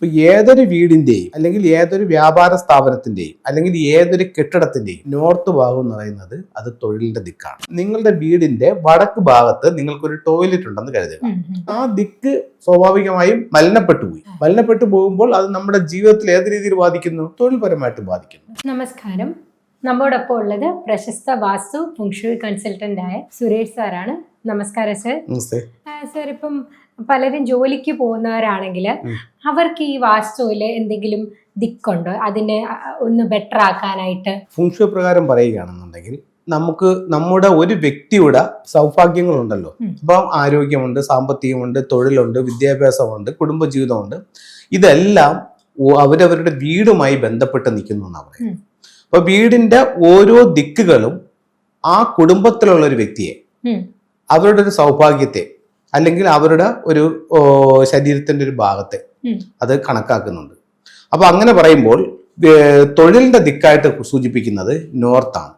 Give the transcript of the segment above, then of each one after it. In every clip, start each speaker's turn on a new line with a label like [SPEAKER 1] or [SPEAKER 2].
[SPEAKER 1] ഇപ്പൊ ഏതൊരു വീടിന്റെയും അല്ലെങ്കിൽ ഏതൊരു വ്യാപാര സ്ഥാപനത്തിന്റെയും അല്ലെങ്കിൽ ഏതൊരു കെട്ടിടത്തിന്റെയും നോർത്ത് ഭാഗം എന്ന് പറയുന്നത് അത് തൊഴിലിന്റെ ദിക്കാണ്. നിങ്ങളുടെ വീടിന്റെ വടക്ക് ഭാഗത്ത് നിങ്ങൾക്കൊരു ടോയ്ലറ്റ് ഉണ്ടെന്ന് കരുതുക. ആ ദിക്ക് സ്വാഭാവികമായും മലിനപ്പെട്ടു പോകുമ്പോൾ അത് നമ്മുടെ ജീവിതത്തിൽ ഏത് രീതിയിൽ ബാധിക്കുന്നു? തൊഴിൽപരമായിട്ട് ബാധിക്കുന്നു.
[SPEAKER 2] നമസ്കാരം. നമ്മോടൊപ്പം ഉള്ളത് പ്രശസ്ത വാസ്തു ഫെങ്ഷുയി കൺസൾട്ടന്റ് ആയ സുരേഷ് സാറാണ്. നമസ്കാരം സർ. സർ, ഇപ്പം പലരും ജോലിക്ക് പോകുന്നവരാണെങ്കിൽ അവർക്ക് ഈ വാസ്തുവില് എന്തെങ്കിലും ദിക്കുണ്ടോ അതിനെ ഒന്ന് ബെറ്റർ ആക്കാനായിട്ട്?
[SPEAKER 1] ഫെങ്ഷുയി പ്രകാരം പറയുകയാണെന്നുണ്ടെങ്കിൽ നമുക്ക് നമ്മുടെ ഒരു വ്യക്തിയുടെ സൗഭാഗ്യങ്ങളുണ്ടല്ലോ. ഇപ്പം ആരോഗ്യമുണ്ട്, സാമ്പത്തികമുണ്ട്, തൊഴിലുണ്ട്, വിദ്യാഭ്യാസമുണ്ട്, കുടുംബജീവിതമുണ്ട്. ഇതെല്ലാം അവരവരുടെ വീടുമായി ബന്ധപ്പെട്ട് നിൽക്കുന്നു എന്നാണ് പറയുന്നത്. അപ്പൊ വീടിന്റെ ഓരോ ദിക്കുകളും ആ കുടുംബത്തിലുള്ള ഒരു വ്യക്തിയെ, അവരുടെ ഒരു സൗഭാഗ്യത്തെ അല്ലെങ്കിൽ അവരുടെ ഒരു ശരീരത്തിന്റെ ഒരു ഭാഗത്തെ അത് കണക്കാക്കുന്നുണ്ട്. അപ്പൊ അങ്ങനെ പറയുമ്പോൾ തൊഴിലിന്റെ ദിക്കായിട്ട് സൂചിപ്പിക്കുന്നത് നോർത്താണ്.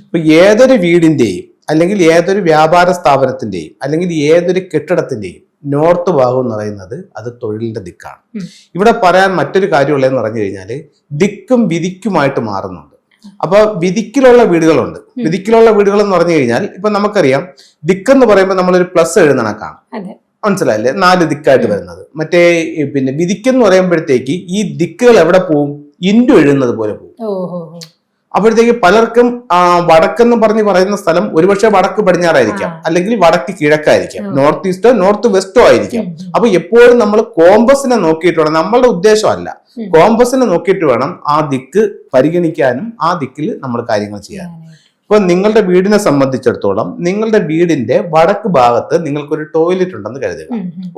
[SPEAKER 1] ഇപ്പൊ ഏതൊരു വീടിന്റെയും അല്ലെങ്കിൽ ഏതൊരു വ്യാപാര സ്ഥാപനത്തിന്റെയും അല്ലെങ്കിൽ ഏതൊരു കെട്ടിടത്തിന്റെയും നോർത്ത് ഭാഗം എന്ന് പറയുന്നത് അത് തൊഴിലിന്റെ ദിക്കാണ്. ഇവിടെ പറയാൻ മറ്റൊരു കാര്യമുള്ളതെന്ന് പറഞ്ഞു കഴിഞ്ഞാല് ദിക്കും വിധിക്കുമായിട്ട് മാറുന്നുണ്ട്. അപ്പൊ വിധിക്കിലുള്ള വീടുകളുണ്ട്. വിധിക്കിലുള്ള വീടുകൾ എന്ന് പറഞ്ഞു കഴിഞ്ഞാൽ ഇപ്പൊ നമുക്കറിയാം, ദിക്കെന്ന് പറയുമ്പോൾ നമ്മളൊരു പ്ലസ് എഴുതണക്കാണ്, മനസ്സിലായില്ലേ? 4 ദിക്കായിട്ട് വരുന്നത്. മറ്റേ പിന്നെ വിധിക്കെന്ന് പറയുമ്പോഴത്തേക്ക് ഈ ദിക്കുകൾ എവിടെ പോവും? ഇൻഡു എഴുതുന്നത് പോലെ പോകും. അപ്പോഴത്തേക്ക് പലർക്കും വടക്കെന്ന് പറയുന്ന സ്ഥലം ഒരുപക്ഷെ വടക്ക് പടിഞ്ഞാറായിരിക്കാം, അല്ലെങ്കിൽ വടക്ക് കിഴക്കായിരിക്കാം, നോർത്ത് ഈസ്റ്റോ നോർത്ത് വെസ്റ്റോ ആയിരിക്കാം. അപ്പൊ എപ്പോഴും നമ്മൾ കോമ്പസിനെ നോക്കിയിട്ട് വേണം, നമ്മളുടെ ഉദ്ദേശമല്ല, കോമ്പസിനെ നോക്കിയിട്ട് വേണം ആ ദിക്ക് പരിഗണിക്കാനും ആ ദിക്കിൽ നമ്മൾ കാര്യങ്ങൾ ചെയ്യാനും. ഇപ്പൊ നിങ്ങളുടെ വീടിനെ സംബന്ധിച്ചിടത്തോളം നിങ്ങളുടെ വീടിന്റെ വടക്ക് ഭാഗത്ത് നിങ്ങൾക്കൊരു ടോയ്ലറ്റ് ഉണ്ടെന്ന് കരുതുക.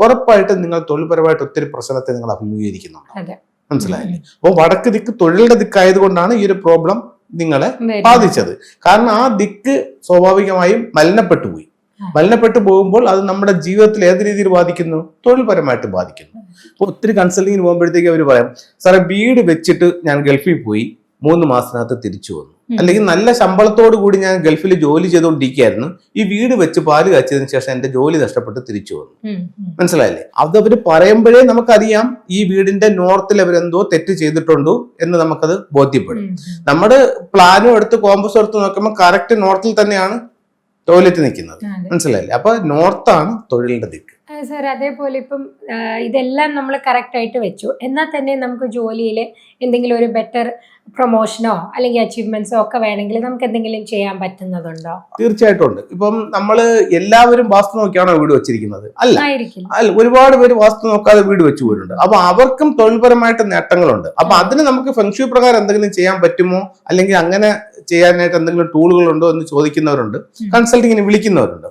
[SPEAKER 1] ഉറപ്പായിട്ടും നിങ്ങൾ തൊഴിൽപരമായിട്ട് ഒത്തിരി പ്രശ്നത്തെ നിങ്ങൾ അഭിമുഖീകരിക്കുന്നുണ്ട്, മനസ്സിലായില്ലേ? അപ്പൊ വടക്ക് ദിക്ക് തൊഴിലിന്റെ ദിക്കായത് കൊണ്ടാണ് ഈ ഒരു പ്രോബ്ലം നിങ്ങളെ ബാധിച്ചത്. കാരണം ആ ദിക്ക് സ്വാഭാവികമായും മലിനപ്പെട്ടു പോകുമ്പോൾ അത് നമ്മുടെ ജീവിതത്തിൽ ഏത് രീതിയിൽ ബാധിക്കുന്നു? തൊഴിൽപരമായിട്ട് ബാധിക്കുന്നു. ഇപ്പൊ ഒത്തിരി കൺസൾട്ടിങ്ങിന് പോകുമ്പോഴത്തേക്ക് അവർ പറയാം, സാറേ വീട് വെച്ചിട്ട് ഞാൻ ഗൾഫിൽ പോയി 3 മാസത്തിനകത്ത് തിരിച്ചു വന്നു, അല്ലെങ്കിൽ നല്ല ശമ്പളത്തോടു കൂടി ഞാൻ ഗൾഫിൽ ജോലി ചെയ്തുകൊണ്ടിരിക്കുകയായിരുന്നു, ഈ വീട് വെച്ച് പാല് കാച്ചതിന് ശേഷം എന്റെ ജോലി നഷ്ടപ്പെട്ട് തിരിച്ചു വന്നു. മനസ്സിലായില്ലേ? അത് അവര് പറയുമ്പോഴേ നമുക്കറിയാം ഈ വീടിന്റെ നോർത്തിൽ അവരെന്തോ തെറ്റ് ചെയ്തിട്ടുണ്ടോ എന്ന് നമുക്കത് ബോധ്യപ്പെടും. നമ്മുടെ പ്ലാനും എടുത്ത് കോമ്പസും എടുത്ത് നോക്കുമ്പോൾ കറക്റ്റ് നോർത്തിൽ തന്നെയാണ് ടോയ്ലറ്റ് നിൽക്കുന്നത്, മനസ്സിലായില്ലേ? അപ്പൊ നോർത്താണ് തൊഴിലിന്റെ ദിക്ക്.
[SPEAKER 2] സാർ, അതേപോലെ ഇപ്പം ഇതെല്ലാം നമ്മൾ കറക്റ്റ് ആയിട്ട് വെച്ചു, എന്നാൽ തന്നെ നമുക്ക് ജോലിയിൽ എന്തെങ്കിലും ഒരു ബെറ്റർ പ്രൊമോഷനോ അല്ലെങ്കിൽ അച്ചീവ്മെന്റ്സോ ഒക്കെ വേണമെങ്കിൽ നമുക്ക് എന്തെങ്കിലും ചെയ്യാൻ പറ്റുന്നതുണ്ടോ?
[SPEAKER 1] തീർച്ചയായിട്ടും ഉണ്ട്. ഇപ്പം നമ്മള് എല്ലാവരും വാസ്തു നോക്കിയാണോ വീട് വെച്ചിരിക്കുന്നത്? അല്ല, ഒരുപാട് പേര് വാസ്തു നോക്കാതെ വീട് വെച്ചു പോയിട്ടുണ്ട്. അപ്പൊ അവർക്കും തൊഴിൽപരമായിട്ട് നേട്ടങ്ങളുണ്ട്. അപ്പൊ അതിന് നമുക്ക് ഫെങ്ഷുയി പ്രകാരം എന്തെങ്കിലും ചെയ്യാൻ പറ്റുമോ, അല്ലെങ്കിൽ അങ്ങനെ ചെയ്യാനായിട്ട് എന്തെങ്കിലും ടൂളുകൾ ഉണ്ടോ എന്ന് ചോദിക്കുന്നവരുണ്ട്, കൺസൾട്ടിങ്ങിന് വിളിക്കുന്നവരുണ്ട്.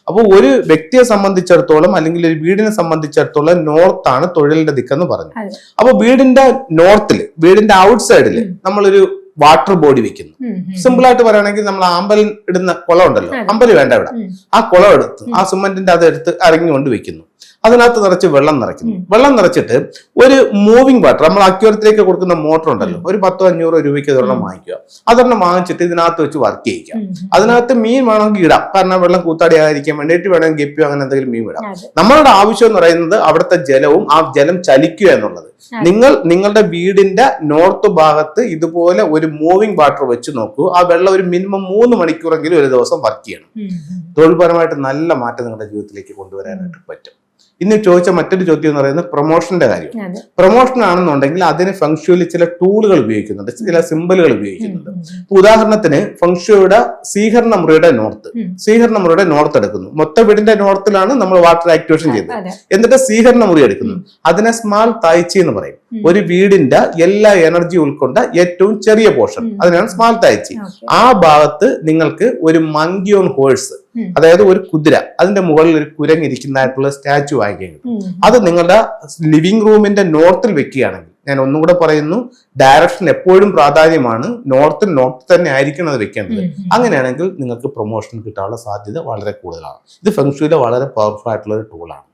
[SPEAKER 1] അപ്പൊ ഒരു വ്യക്തിയെ സംബന്ധിച്ചിടത്തോളം അല്ലെങ്കിൽ ഒരു വീടിനെ സംബന്ധിച്ചിടത്തോളം നോർത്താണ് തൊഴിലിന്റെ ദിക്കെന്ന് പറഞ്ഞു. അപ്പൊ വീടിന്റെ നോർത്തില്, വീടിന്റെ ഔട്ട് സൈഡില് നമ്മളൊരു വാട്ടർ ബോഡി വെക്കുന്നു. സിമ്പിൾ ആയിട്ട് പറയുകയാണെങ്കിൽ നമ്മൾ ആമ്പൽ ഇടുന്ന കുളം ഉണ്ടല്ലോ, അമ്പല് വേണ്ട ഇവിടെ, ആ കുളം എടുത്ത് ആ സിമന്റിന്റെ അതെടുത്ത് ഇറങ്ങിക്കൊണ്ട് വെക്കുന്നു. അതിനകത്ത് നിറച്ച് വെള്ളം നിറയ്ക്കുന്നു. വെള്ളം നിറച്ചിട്ട് ഒരു മൂവിംഗ് വാട്ടർ, നമ്മൾ അക്യൂറത്തിലേക്ക് കൊടുക്കുന്ന മോട്ടർ ഉണ്ടല്ലോ, ഒരു 100-500 രൂപയ്ക്ക് ഒരെണ്ണം വാങ്ങിക്കുക. അതൊരെണ്ണം വാങ്ങിച്ചിട്ട് ഇതിനകത്ത് വെച്ച് വർക്ക് ചെയ്യിക്കാം. അതിനകത്ത് മീൻ വേണമെങ്കിൽ ഇടാം, കാരണം വെള്ളം കൂത്താടിയായിരിക്കാൻ വേണ്ടിയിട്ട് വേണമെങ്കിൽ ഗപ്പിയോ അങ്ങനെ എന്തെങ്കിലും മീൻ ഇടാം. നമ്മളുടെ ആവശ്യം എന്ന് പറയുന്നത് അവിടുത്തെ ജലവും ആ ജലം ചലിക്കുക എന്നുള്ളത്. നിങ്ങളുടെ വീടിന്റെ നോർത്ത് ഭാഗത്ത് ഇതുപോലെ ഒരു മൂവിംഗ് വാട്ടർ വെച്ച് നോക്കൂ. ആ വെള്ളം ഒരു മിനിമം 3 മണിക്കൂറെങ്കിലും ഒരു ദിവസം വർക്ക് ചെയ്യണം. തൊഴിൽപരമായിട്ട് നല്ല മാറ്റം നിങ്ങളുടെ ജീവിതത്തിലേക്ക് കൊണ്ടുവരാനായിട്ട് പറ്റും. ഇന്ന് ചോദിച്ച മറ്റൊരു ചോദ്യം എന്ന് പറയുന്നത് പ്രൊമോഷന്റെ കാര്യം. പ്രൊമോഷൻ ആണെന്നുണ്ടെങ്കിൽ അതിന് ഫെങ്ഷുയിൽ ചില ടൂളുകൾ ഉപയോഗിക്കുന്നുണ്ട്, ചില സിമ്പലുകൾ ഉപയോഗിക്കുന്നുണ്ട്. ഉദാഹരണത്തിന് ഫെങ്ഷുയുടെ സ്വീകരണ മുറിയുടെ നോർത്ത് എടുക്കുന്നു. മൊത്തം വീടിന്റെ നോർത്തിലാണ് നമ്മൾ വാട്ടർ ആക്ടിവേഷൻ ചെയ്യുന്നത്. എന്നിട്ട് സ്വീകരണ മുറി എടുക്കുന്നു. അതിനെ സ്മാൾ തായ്ച്ചി എന്ന് പറയും. ഒരു വീടിന്റെ എല്ലാ എനർജി ഉൾക്കൊണ്ട ഏറ്റവും ചെറിയ പോർഷൻ, അതിനാണ് സ്മാൾ തായ്ച്ചി. ആ ഭാഗത്ത് നിങ്ങൾക്ക് ഒരു മങ്കി ഓൺ ഹോഴ്സ്, അതായത് ഒരു കുതിര, അതിന്റെ മുകളിൽ ഒരു കുരങ്ങിരിക്കുന്നതായിട്ടുള്ള സ്റ്റാച്ചു വാങ്ങിക്കാൻ കിട്ടും. അത് നിങ്ങളുടെ ലിവിംഗ് റൂമിന്റെ നോർത്തിൽ വെക്കുകയാണെങ്കിൽ, ഞാൻ ഒന്നുകൂടെ പറയുന്നു, ഡയറക്ഷൻ എപ്പോഴും പ്രാധാന്യമാണ്. നോർത്ത് തന്നെ ആയിരിക്കണം അത് വെക്കേണ്ടത്. അങ്ങനെയാണെങ്കിൽ നിങ്ങൾക്ക് പ്രൊമോഷൻ കിട്ടാനുള്ള സാധ്യത വളരെ കൂടുതലാണ്. ഇത് ഫെങ്ഷുയിലെ വളരെ പവർഫുൾ ആയിട്ടുള്ള ഒരു ടൂളാണ്.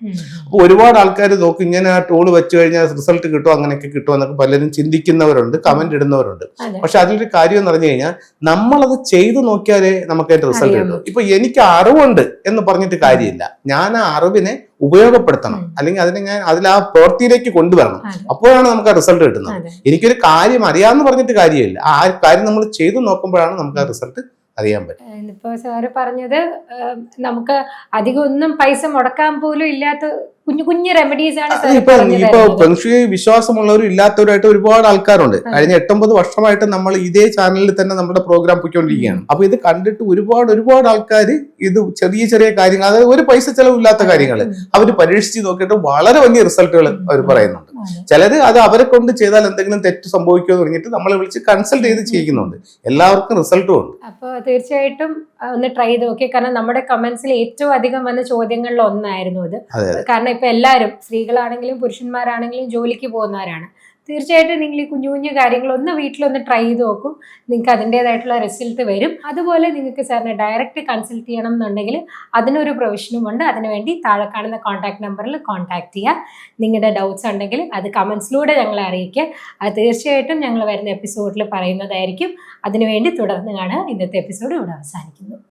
[SPEAKER 1] അപ്പോൾ ഒരുപാട് ആൾക്കാർ നോക്കും, ഇങ്ങനെ ആ ടൂൾ വെച്ച് കഴിഞ്ഞാൽ റിസൾട്ട് കിട്ടുമോ, അങ്ങനെയൊക്കെ കിട്ടുമോ എന്നൊക്കെ പലരും ചിന്തിക്കുന്നവരുണ്ട്, കമന്റ് ഇടുന്നവരുണ്ട്. പക്ഷെ അതിലൊരു കാര്യം എന്ന് പറഞ്ഞു കഴിഞ്ഞാൽ നമ്മളത് ചെയ്തു നോക്കിയാലേ നമുക്കതിന്റെ റിസൾട്ട് കിട്ടും. ഇപ്പൊ എനിക്ക് അറിവുണ്ട് എന്ന് പറഞ്ഞിട്ട് കാര്യമില്ല. ഞാൻ ആ അറിവിനെ ഉപയോഗപ്പെടുത്തണം, അല്ലെങ്കിൽ അതിനെ ഞാൻ അതിൽ ആ പ്രവൃത്തിയിലേക്ക് കൊണ്ടുവരണം. അപ്പോഴാണ് നമുക്ക് ആ റിസൾട്ട് കിട്ടുന്നത്. എനിക്കൊരു കാര്യം അറിയാമെന്ന് പറഞ്ഞിട്ട് കാര്യമില്ല, ആ കാര്യം നമ്മൾ ചെയ്തു നോക്കുമ്പോഴാണ് നമുക്ക് ആ റിസൾട്ട് അറിയാൻ പറ്റും.
[SPEAKER 2] ഇപ്പോ സാറ് പറഞ്ഞത് നമുക്ക് അധികം ഒന്നും പൈസ മുടക്കാൻ പോലും ഇല്ലാത്ത കുഞ്ഞു കുഞ്ഞു റെമഡീസ് ആണ്.
[SPEAKER 1] ഇപ്പൊ ഫെങ്ഷുയി വിശ്വാസമുള്ളവരും ഇല്ലാത്തവരായിട്ട് ഒരുപാട് ആൾക്കാരുണ്ട്. കഴിഞ്ഞ 8-9 വർഷമായിട്ട് നമ്മൾ ഇതേ ചാനലിൽ തന്നെ നമ്മുടെ പ്രോഗ്രാം പോയിക്കൊണ്ടിരിക്കുകയാണ്. അപ്പൊ ഇത് കണ്ടിട്ട് ഒരുപാട് ആൾക്കാർ ഇത് ചെറിയ ചെറിയ കാര്യങ്ങൾ, അതായത് ഒരു പൈസ ചെലവില്ലാത്ത കാര്യങ്ങൾ അവർ പരീക്ഷിച്ച് നോക്കിയിട്ട് വളരെ വലിയ റിസൾട്ടുകൾ അവർ പറയുന്നുണ്ട്. ചിലര് അത് അവരെ കൊണ്ട് ചെയ്താൽ എന്തെങ്കിലും തെറ്റ് സംഭവിക്കുമോ എന്ന് പറഞ്ഞിട്ട് നമ്മളെ വിളിച്ച് കൺസൾട്ട് ചെയ്ത് ചെയ്യിക്കുന്നുണ്ട്. എല്ലാവർക്കും റിസൾട്ടും ഉണ്ട്.
[SPEAKER 2] അപ്പോൾ തീർച്ചയായിട്ടും ഒന്ന് ട്രൈ ചെയ്ത് നോക്കി. കാരണം നമ്മുടെ കമന്റ്സിൽ ഏറ്റവും അധികം വന്ന ചോദ്യങ്ങളിൽ ഒന്നായിരുന്നു അത്. കാരണം ഇപ്പൊ എല്ലാവരും സ്ത്രീകളാണെങ്കിലും പുരുഷന്മാരാണെങ്കിലും ജോലിക്ക് പോകുന്നവരാണ്. തീർച്ചയായിട്ടും നിങ്ങൾ ഈ കുഞ്ഞു കുഞ്ഞു കാര്യങ്ങളൊന്ന് വീട്ടിലൊന്ന് ട്രൈ ചെയ്ത് നോക്കും, നിങ്ങൾക്ക് അതിൻ്റെതായിട്ടുള്ള റിസൾട്ട് വരും. അതുപോലെ നിങ്ങൾക്ക് സാറിനെ ഡയറക്റ്റ് കൺസൾട്ട് ചെയ്യണം എന്നുണ്ടെങ്കിൽ അതിനൊരു പ്രൊവിഷനും ഉണ്ട്. അതിനുവേണ്ടി താഴെ കാണുന്ന കോൺടാക്ട് നമ്പറിൽ കോൺടാക്ട് ചെയ്യുക. നിങ്ങളുടെ ഡൗട്ട്സ് ഉണ്ടെങ്കിൽ അത് കമൻസിലൂടെ ഞങ്ങളെ അറിയിക്കുക. അത് തീർച്ചയായിട്ടും ഞങ്ങൾ വരുന്ന എപ്പിസോഡിൽ പറയുന്നതായിരിക്കും. അതിനുവേണ്ടി തുടർന്ന് കാണുക. ഇന്നത്തെ എപ്പിസോഡ് ഇവിടെ അവസാനിക്കുന്നു.